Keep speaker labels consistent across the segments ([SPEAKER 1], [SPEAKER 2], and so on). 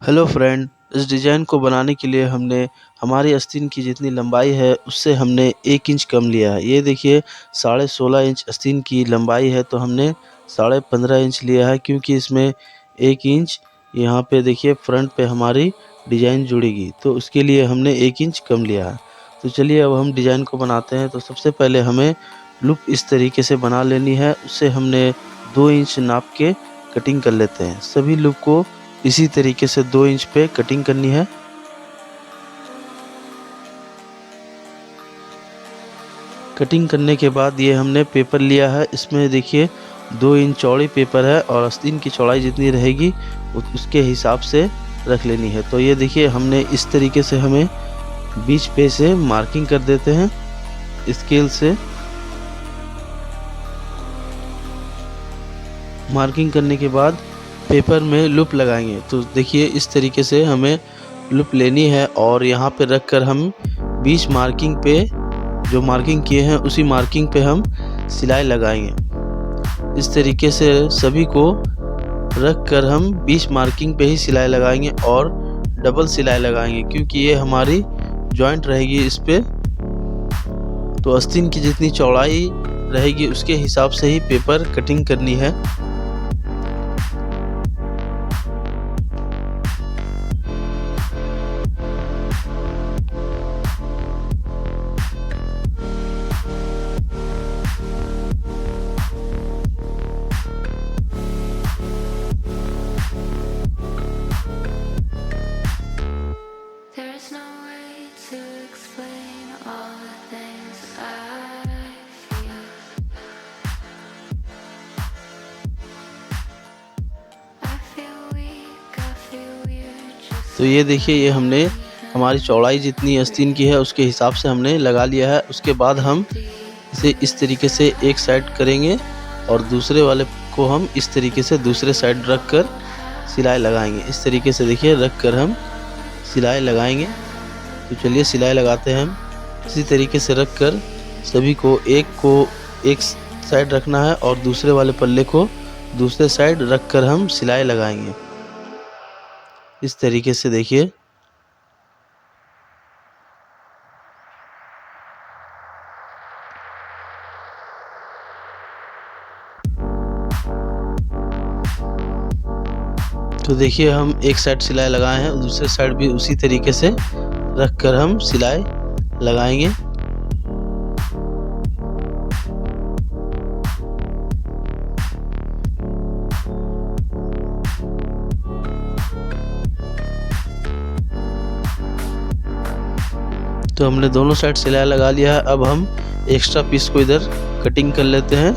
[SPEAKER 1] Hello friend, इस design को बनाने के लिए हमने हमारी आस्तीन की जितनी लंबाई है उससे हमने 1 इंच कम लिया है। ये देखिए 16.5 इंच आस्तीन की लंबाई है तो हमने 15.5 इंच लिया है, क्योंकि इसमें 1 इंच यहाँ पे देखिए फ्रंट पे हमारी डिज़ाइन जुड़ेगी, तो उसके लिए हमने 1 इंच कम लिया है। तो चलिए अब हम डिज़ाइन को बनाते हैं। तो सबसे पहले हमें लूप इस तरीके से बना लेनी है, उससे हमने 2 इंच नाप के कटिंग कर लेते हैं। सभी लूप को इसी तरीके से 2 इंच पे कटिंग करनी है। कटिंग करने के बाद ये हमने पेपर लिया है, इसमें देखिए 2 इंच चौड़ी पेपर है और आस्तीन की चौड़ाई जितनी रहेगी उसके हिसाब से रख लेनी है। तो ये देखिए हमने इस तरीके से हमें बीच पे से मार्किंग कर देते हैं स्केल से। मार्किंग करने के बाद पेपर में लूप लगाएंगे। तो देखिए इस तरीके से हमें लूप लेनी है और यहाँ पे रख कर हम बीच मार्किंग पे जो मार्किंग किए हैं उसी मार्किंग पे हम सिलाई लगाएंगे। इस तरीके से सभी को रख कर हम बीच मार्किंग पे ही सिलाई लगाएंगे और डबल सिलाई लगाएंगे, क्योंकि ये हमारी जॉइंट रहेगी इस पे। तो आस्तीन की जितनी चौड़ाई रहेगी उसके हिसाब से ही पेपर कटिंग करनी है।
[SPEAKER 2] There's no way to explain all the things I feel. I feel weak, I feel weird just
[SPEAKER 1] तो ये देखिए ये हमने हमारी चौड़ाई जितनी आस्तीन की है उसके हिसाब से हमने लगा लिया है। उसके बाद हम इसे इस तरीके से एक साइड करेंगे और दूसरे वाले को हम इस तरीके से दूसरे साइड रख कर सिलाई लगाएंगे। इस तरीके से देखिए रख कर हम सिलाई लगाएंगे। तो चलिए सिलाई लगाते हैं हम। इसी तरीके से रख कर सभी को एक साइड रखना है और दूसरे वाले पल्ले को दूसरे साइड रख कर हम सिलाई लगाएंगे। इस तरीके से देखिए। तो देखिए हम एक साइड सिलाई लगाए हैं, दूसरे साइड भी उसी तरीके से रख कर हम सिलाई लगाएंगे। तो हमने दोनों साइड सिलाई लगा लिया है। अब हम एक्स्ट्रा पीस को इधर कटिंग कर लेते हैं।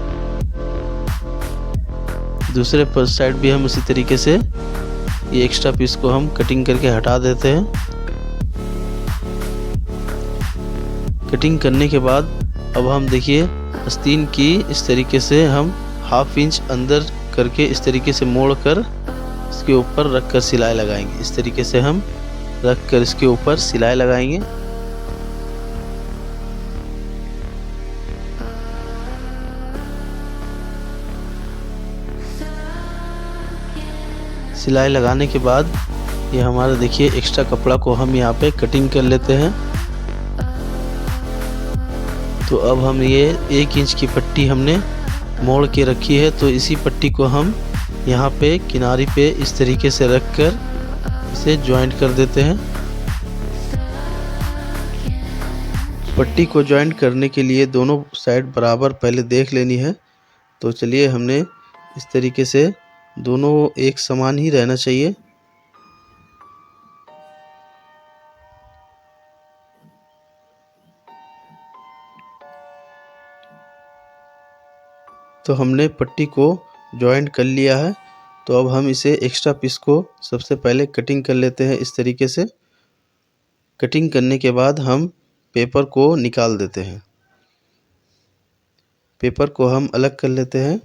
[SPEAKER 1] दूसरे साइड भी हम उसी तरीके से ये एक्स्ट्रा पीस को हम कटिंग करके हटा देते हैं। कटिंग करने के बाद अब हम देखिए आस्तीन की इस तरीके से हम ½ इंच अंदर करके इस तरीके से मोड़ कर इसके ऊपर रख कर सिलाई लगाएंगे। इस तरीके से हम रख कर इसके ऊपर सिलाई लगाएंगे। सिलाई लगाने के बाद ये हमारा देखिए एक्स्ट्रा कपड़ा को हम यहाँ पे कटिंग कर लेते हैं। तो अब हम ये 1 इंच की पट्टी हमने मोड़ के रखी है, तो इसी पट्टी को हम यहाँ पे किनारे पे इस तरीके से रख कर इसे ज्वाइंट कर देते हैं। पट्टी को ज्वाइंट करने के लिए दोनों साइड बराबर पहले देख लेनी है। तो चलिए हमने इस तरीके से दोनों एक समान ही रहना चाहिए। तो हमने पट्टी को जॉइंट कर लिया है। तो अब हम इसे एक्स्ट्रा पीस को सबसे पहले कटिंग कर लेते हैं इस तरीके से। कटिंग करने के बाद हम पेपर को निकाल देते हैं। पेपर को हम अलग कर लेते हैं।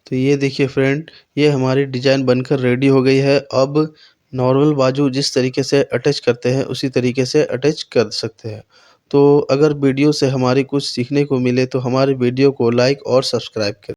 [SPEAKER 1] तो ये देखिए फ्रेंड, ये हमारी डिज़ाइन बनकर रेडी हो गई है। अब नॉर्मल बाजू जिस तरीके से अटैच करते हैं उसी तरीके से अटैच कर सकते हैं। तो अगर वीडियो से हमारी कुछ सीखने को मिले तो हमारे वीडियो को लाइक और सब्सक्राइब करें।